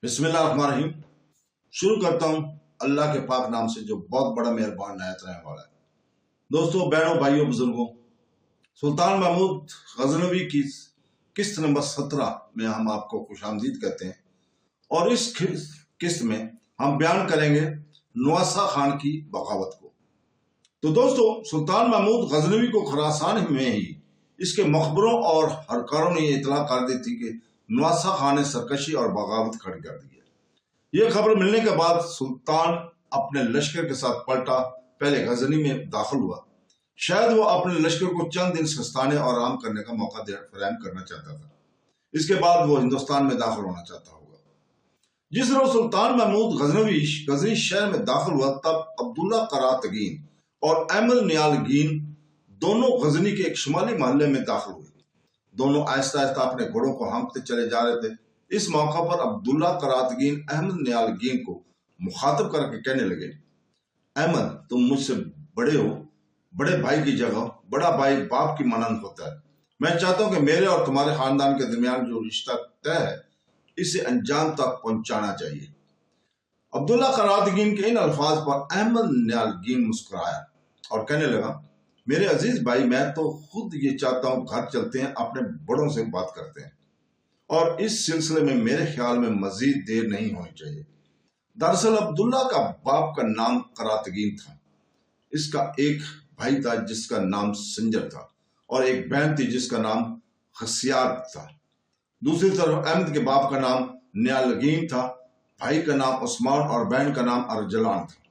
बिस्मिल्लाहिर्रहमानिर्रहीम। शुरू करता हूँ अल्लाह के पाक नाम से जो बहुत बड़ा मेहरबान नायत रहने वाला है। दोस्तों, बहनों, भाइयों, बुजुर्गों, सुल्तान महमूद गजनवी की किस्त नंबर 17 में हम आपको खुशामदीद कहते हैं और इस किस्त में हम बयान करेंगे नवासा खान की बगावत को। तो दोस्तों, सुल्तान महमूद गजनवी को खुरासान में ही इसके मकबरों और हरकारों ने इतला कर दी थी कि नवासा खान ने सरकशी और बगावत खड़ी कर दी है। यह खबर मिलने के बाद सुल्तान अपने लश्कर के साथ पलटा पहले गजनी में दाखिल हुआ। शायद वो अपने लश्कर को चंद दिन सस्ताने और आराम करने का मौका फराहम करना चाहता था। इसके बाद वो हिंदुस्तान में दाखिल होना चाहता होगा। जिस रोज सुल्तान महमूद गजनी शहर में दाखिल हुआ, तब अब्दुल्ला करातगीन और अहमद नियालगीन दोनों गजनी के एक शुमाली मोहल्ले में दाखिल हुए। दोनों आहिस्ता आहिस्ता अपने घोड़ों को हाँकते चले जा रहे थे। इस मौका पर अब्दुल्ला करातगीन अहमद नियालगीन को मुखातब करके कहने लगे, अहमद, तुम मुझसे बड़े हो, बड़े भाई की जगह बड़ा भाई बाप की मानंद होता है। मैं चाहता हूं कि मेरे और तुम्हारे खानदान के दरमियान जो रिश्ता तय है, इसे अंजाम तक पहुंचाना चाहिए। अब्दुल्ला करातगीन के इन अल्फाज पर अहमद नियालगीन मुस्कुराया और कहने लगा, मेरे अजीज भाई, मैं तो खुद ये चाहता हूं, घर चलते हैं, अपने बड़ों से बात करते हैं और इस सिलसिले में मेरे ख्याल में मजीद देर नहीं होनी चाहिए। दरअसल अब्दुल्ला का बाप का नाम करातगीन था। इसका एक भाई था जिसका नाम संजर था और एक बहन थी जिसका नाम खसियार था। दूसरी तरफ अहमद के बाप का नाम नियालगीन था, भाई का नाम उस्मान और बहन का नाम अरजलान था।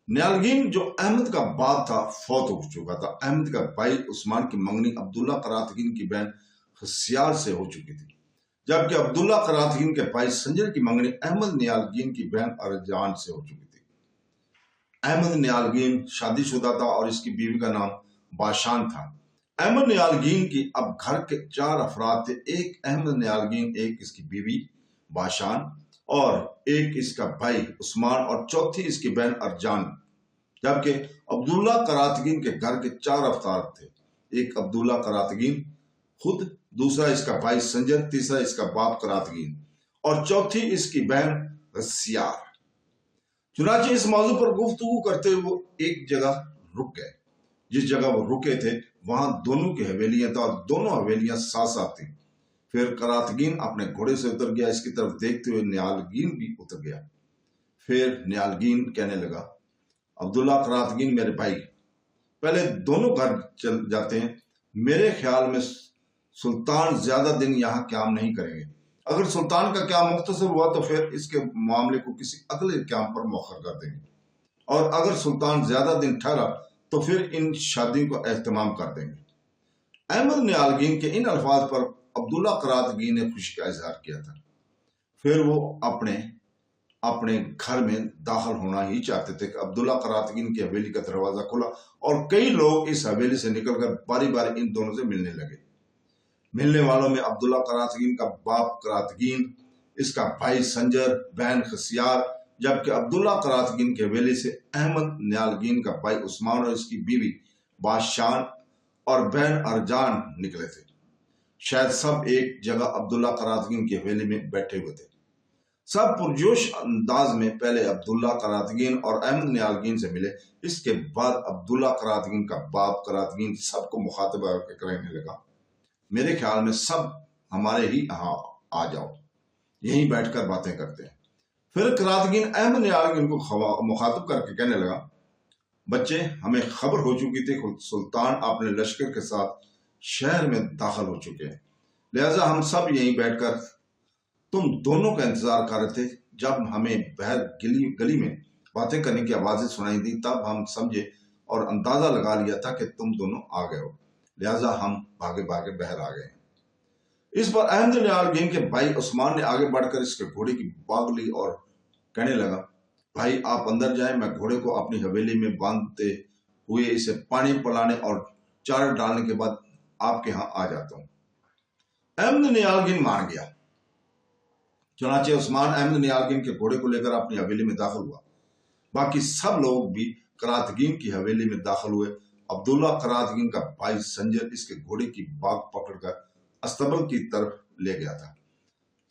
नियालगीन जो अहमद का बाप था फौत हो चुका था। अहमद का भाई उस्मान की मंगनी अब्दुल्ला करातगीन की बहन खसियार से हो चुकी थी, जबकि अब्दुल्ला करातगीन के भाई संजर की मंगनी अहमद नियालगीन की बहन अरजान से हो चुकी थी। अहमद नियालगीन शादीशुदा था और इसकी बीवी का नाम बाशान था। अहमद नियालगीन की अब घर के 4 अफराद थे, एक अहमद नियालगीन, एक इसकी बीवी बाशान और एक इसका भाई उस्मान और चौथी इसकी बहन अरजान। जबकि अब्दुल्ला करातगीन के घर के 4 अफराद थे, एक अब्दुल्ला करातगीन खुद, दूसरा इसका भाई संजर, तीसरा इसका बाप करातगीन और चौथी इसकी बहन गसियार। चुनाचे इस मौजू पर गुफ्तगू करते हुए वो एक जगह रुक गए। जिस जगह वो रुके थे वहां दोनों की हवेलियां थी और दोनों हवेलियां साथ साथ थी। फिर करातगीन अपने घोड़े से उतर गया। इसकी तरफ देखते हुए नियालगीन भी उतर गया। फिर नियालगीन कहने लगा, अब्दुल्ला करातगीन मेरे भाई, पहले दोनों घर चल जाते हैं। मेरे ख्याल में सुल्तान ज्यादा दिन यहाँ क्याम नहीं करेंगे। अगर सुल्तान का क्याम मुख्तसर हुआ तो फिर इसके मामले को किसी अगले क्याम पर मौखर कर देंगे, और अगर सुल्तान ज्यादा दिन ठहरा तो फिर इन शादियों का एहतमाम कर देंगे। अहमद नियालगीन के इन अल्फाज पर अब्दुल्ला करातगीन ने खुशी का इजहार किया था। फिर वो अपने घर में दाखिल होना ही चाहते थे कि अब्दुल्ला करातगीन की हवेली का दरवाजा खुला और कई लोग इस हवेली से निकलकर बारी बारी इन दोनों से मिलने लगे। मिलने वालों में अब्दुल्ला करातगीन का बाप करातगीन, इसका भाई संजर, बहन खसियार, जबकि अब्दुल्ला करातगीन की हवेली से अहमद नियालगीन का भाई उस्मान और इसकी बीवी बादशान और बहन अरजान निकले थे। शायद सब एक जगह अब्दुल्ला करातगीन की हवेली में बैठे हुए थे। सब पुरजोश अंदाज में पहले अब्दुल्ला करातगीन और अहमद नियालगीन से मिले। इसके बाद अब्दुल्ला करातगीन का बाप करातगीन सबको मुखातब करने लगा, मेरे ख्याल में सब हमारे ही यहाँ आ जाओ, यहीं बैठकर बातें करते हैं। फिर करातगीन अहमद नियालगीन को मुखातब करके कहने लगा, बच्चे, हमें खबर हो चुकी थी सुल्तान अपने लश्कर के साथ शहर में दाखिल हो चुके हैं, लिहाजा हम सब यहीं बैठकर तुम दोनों का इंतजार कर रहे थे। जब हमें बाहर गली में बातें करने की आवाजें सुनाई दी, तब हम समझे और अंदाजा लगा लिया था कि तुम दोनों आ गए हो, लिहाजा हम भागे भागे बाहर आ गए। इस पर अहमद नियालगीन के भाई उस्मान ने आगे बढ़कर इसके घोड़े की बाग ली और कहने लगा, भाई आप अंदर जाएं, मैं घोड़े को अपनी हवेली में बांधते हुए इसे पानी पिलाने और चारा डालने के बाद आपके यहाँ आ जाता हूं। अहमद नियालगीन मान गया। चुनाचे उस्मान अहमद नियालगीन के घोड़े को लेकर अपनी हवेली में दाखिल हुआ। बाकी सब लोग भी करातगीन की हवेली में दाखिल हुए। अब्दुल्ला करातगीन का भाई संजर इसके घोड़े की बाग पकड़कर अस्तबल की तरफ ले गया था।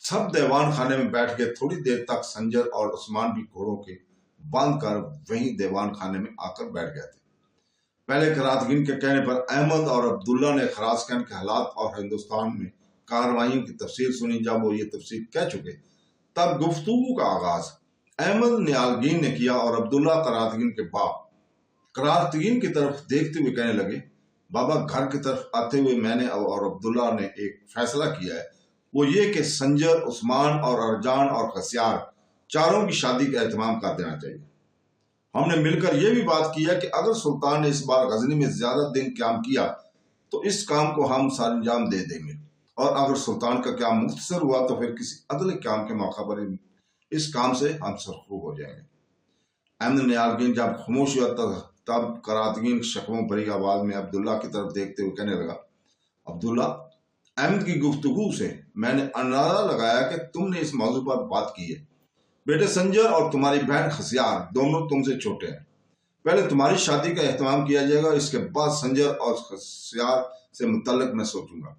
सब देवान खाने में बैठ गए। थोड़ी देर तक संजर और उस्मान भी घोड़ों के बांध कर वहीं देवान खाने में आकर बैठ गए थे। पहले करातगीन के कहने पर अहमद और अब्दुल्ला ने खरासकैन के हालात और हिंदुस्तान में कार्रवाइयों की तफसीर सुनी। जब वो ये तफसीर कह चुके तब गुफ्तगू का आगाज अहमद नियालगीन ने किया और अब्दुल्ला करातगीन के बाप करातगीन की तरफ देखते हुए कहने लगे, बाबा घर की तरफ आते हुए मैंने और अब्दुल्ला ने एक फैसला किया है, वो ये कि संजर, उस्मान और अरजान और खसियार चारों की शादी का एहतमाम कर देना चाहिए। हमने मिलकर यह भी बात की है कि अगर सुल्तान ने इस बार गजनी में ज्यादा दिन क्याम किया तो इस काम को हम सरंजाम दे देंगे, और अगर सुल्तान का क्याम मुख्तसर हुआ तो फिर किसी अगले क्याम के मौका पर इस काम से हम सरखूब हो जाएंगे। अहमद नियालगीन जब खामोश हुआ तब करातगीन शकवों भरी आवाज में अब्दुल्ला की तरफ देखते हुए कहने लगा, अब्दुल्ला, अहमद की गुफ्तगू से मैंने अंदाजा लगाया कि तुमने इस मौजू पर बात की है। बेटे संजर और तुम्हारी बहन खसियार दोनों तुमसे छोटे हैं। पहले तुम्हारी शादी का एहतमाम किया जाएगा, इसके बाद संजर और खसियार से मुतल्लिक मैं सोचूंगा।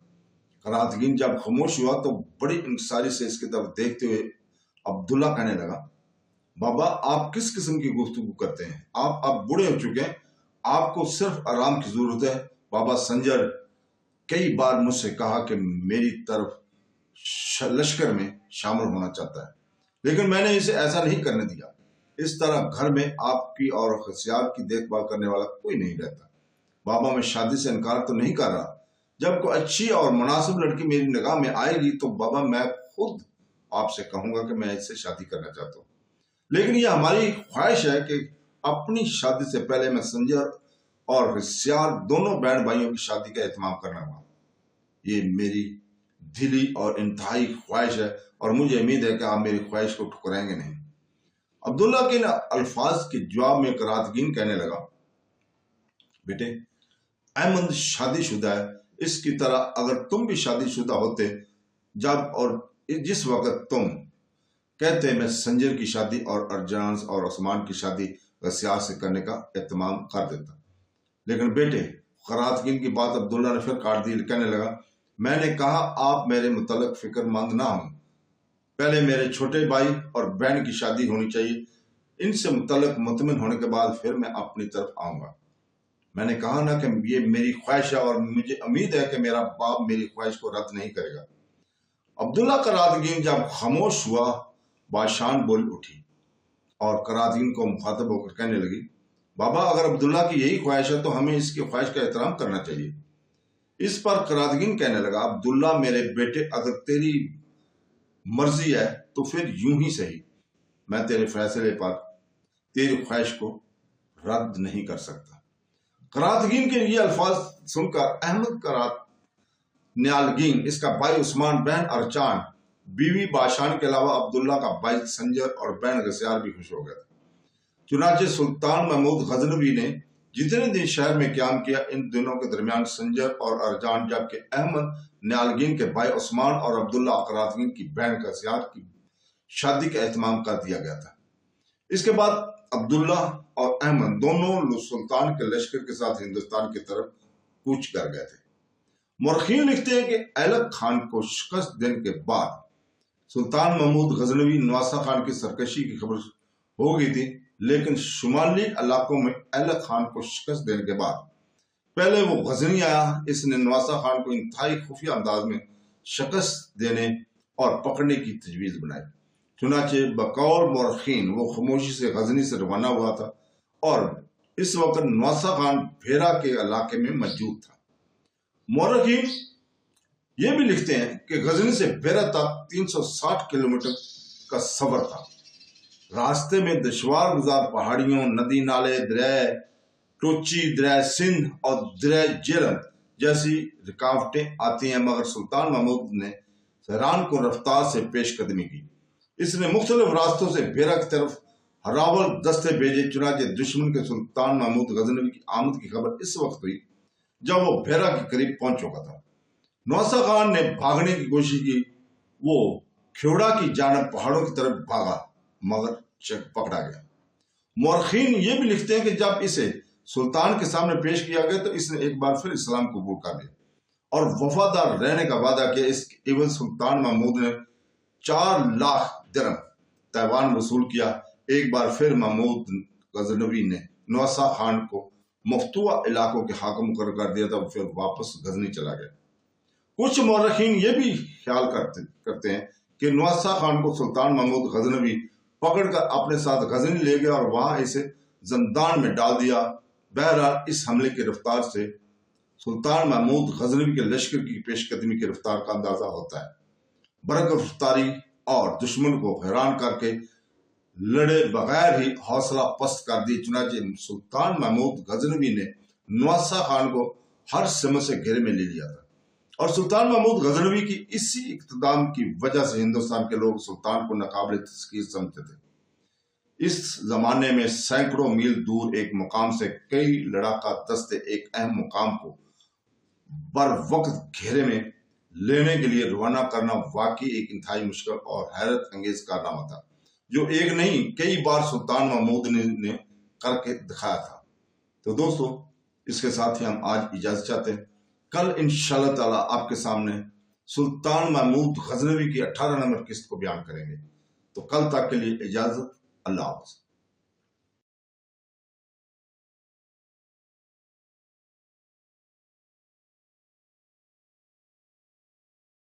करातगीन जब खामोश हुआ तो बड़ी इंतजारी से इसकी तरफ देखते हुए अब्दुल्ला कहने लगा, बाबा आप किस किस्म की गुफ्तगू करते हैं? आप अब बूढ़े हो चुके हैं, आपको सिर्फ आराम की जरूरत है। बाबा संजर कई बार मुझसे कहा कि मेरी तरफ लश्कर में शामिल होना चाहता है, लेकिन मैंने इसे ऐसा नहीं करने दिया। इस तरह घर में आपकी और खसियार की देखभाल करने वाला कोई नहीं रहता। बाबा मैं शादी से इनकार तो नहीं कर रहा। जब कोई अच्छी और मुनासिब लड़की मेरी निगाह में आएगी तो बाबा मैं खुद आपसे कहूंगा कि मैं इससे शादी करना चाहता हूँ, लेकिन यह हमारी ख्वाहिश है कि अपनी शादी से पहले मैं संजर और खसियार दोनों बहन भाइयों की शादी का एहतमाम करना हुआ। ये मेरी दिली और इंतहाई ख्वाहिश है और मुझे उम्मीद है कि आप मेरी ख्वाहिश को ठुकराएंगे नहीं। अब्दुल्ला के अल्फाज के जवाब में करातगीन कहने लगा, बेटे अहमद शादीशुदा है, इसकी तरह अगर तुम भी शादीशुदा होते जब और जिस वक्त तुम कहते मैं संजर की शादी और अरजान और उस्मान की शादी खसियार से करने का एहतमाम कर देता। लेकिन बेटे, करातगीन की बात अब्दुल्ला ने फिर काट दी। कहने लगा, मैंने कहा आप मेरे मुतल्लिक फिक्रमंद ना हो। पहले मेरे छोटे भाई और बहन की शादी होनी चाहिए, इनसे मुतल्लिक मुतमिन होने के बाद फिर मैं अपनी तरफ आऊंगा। मैंने कहा ना कि ये मेरी ख्वाहिश है और मुझे उम्मीद है कि मेरा बाप मेरी ख्वाहिश को रद्द नहीं करेगा। अब्दुल्ला करातगीन जब खामोश हुआ, बादशाह बोल उठी और करातगीन को मुखातब होकर कहने लगी, बाबा अगर अब्दुल्ला की यही ख्वाहिश है तो हमें इसकी ख्वाहिश का एहतराम करना चाहिए। इस पर करातगीन कहने लगा, अब्दुल्ला मेरे बेटे, अगर तेरी मर्जी है तो फिर यूं ही सही, मैं तेरे फैसले पर तेरी ख्वाहिश को रद्द नहीं कर सकता। करातगीन के ये अल्फाज सुनकर अहमद नियालगीन, इसका भाई उस्मान, बहन अरजान, बीवी बादशाह के अलावा अब्दुल्ला का भाई संजर और बहन खसियार भी खुश हो गए। चुनाचे सुल्तान महमूद गजनवी ने जितने दिन शहर में क्याम किया, इन दिनों के दरमियान संजर और अरजान, जबकि अहमद नियालगीन के भाई उस्मान और अब्दुल्ला करातगीन की बहन खसियार की शादी का एहतमाम कर दिया गया था। इसके बाद अब्दुल्ला और अहमद दोनों सुल्तान के लश्कर के साथ हिंदुस्तान की तरफ कूच कर गए थे। मुर्खीन लिखते हैं कि ऐलक खान को शिकस्त देने के बाद सुल्तान महमूद गजनवी नवासा खान की सरकशी की खबर हो गई थी, लेकिन शुमाली इलाकों में ऐलक खान को शिकस्त देने के बाद पहले वो गजनी आया। इसने नवासा खान को इंतहाई खुफिया अंदाज में शिकस्त देने और पकड़ने की तजवीज बनाई। चुनाचे बकौल मुर्खीन वो खामोशी से गजनी से रवाना हुआ था और इस वक्त नवासा खान भेरा के इलाके में मौजूद था। मुर्खीन ये भी लिखते हैं कि गजनी से भेरा तक 360 किलोमीटर का सफर था। रास्ते में दुश्वार गुजार पहाड़ियों, नदी नाले, दरिया टोची, दरिया सिंध और दरिया जेलम जैसी रुकावटें आती हैं, मगर सुल्तान महमूद ने सहरान को रफ्तार से पेशकदमी की। इसने मुख्तलिफ रास्तों से भेरा की तरफ हरावल दस्ते भेजे। चुनाचे दुश्मन के सुल्तान महमूद गजनवी की आमद की खबर इस वक्त हुई जब वो भेरा के करीब पहुंच चुका था। नवासा खान ने भागने की कोशिश की। वो खेड़ा की जानब पहाड़ों की तरफ भागा, मगर पकड़ा गया। मुर्खीन ये भी लिखते हैं कि जब इसे सुल्तान के सामने पेश किया गया तो इसने एक बार फिर इस्लाम कबूल कर लिया और वफादार रहने का वादा किया। इस एवं सुल्तान महमूद ने 4 लाख दिरहम ताइवान वसूल किया। एक बार फिर महमूद गजनवी ने नवासा खान को मफतूआ इलाकों के हाकिम मुकर्रर कर दिया था, फिर वापस गजनी चला गया। कुछ मौरखीन ये भी ख्याल करते हैं कि नवासा खान को सुल्तान महमूद गजनवी पकड़कर अपने साथ गजनी ले गया और वहां इसे जंदान में डाल दिया। बहरहाल इस हमले की रफ्तार से सुल्तान महमूद गजनवी के लश्कर की पेशकदमी की रफ्तार का अंदाजा होता है। बरकत रफ्तारी और दुश्मन को हैरान करके लड़े बगैर ही हौसला पस्त कर दी। चुनांचे सुल्तान महमूद गजनवी ने नवासा खान को हर समय से घेरे में ले लिया था और सुल्तान महमूद गजनवी की इसी इक़्तिदार की वजह से हिंदुस्तान के लोग सुल्तान को नाकाबिल तस्कीर समझते थे। इस जमाने में सैकड़ों मील दूर एक मुकाम से कई लड़ाका दस्ते एक अहम मुकाम को बर वक्त घेरे में लेने के लिए रवाना करना वाकई एक इंतहाई मुश्किल और हैरत अंगेज कारनामा था, जो एक नहीं कई बार सुल्तान महमूद ने करके दिखाया था। तो दोस्तों, इसके साथ ही हम आज इजाजत चाहते हैं। कल इंशाअल्लाह ताला आपके सामने सुल्तान महमूद गजनवी की 18 नंबर किस्त को बयान करेंगे। तो कल तक के लिए इजाजत, अल्लाह हाफ़िज़।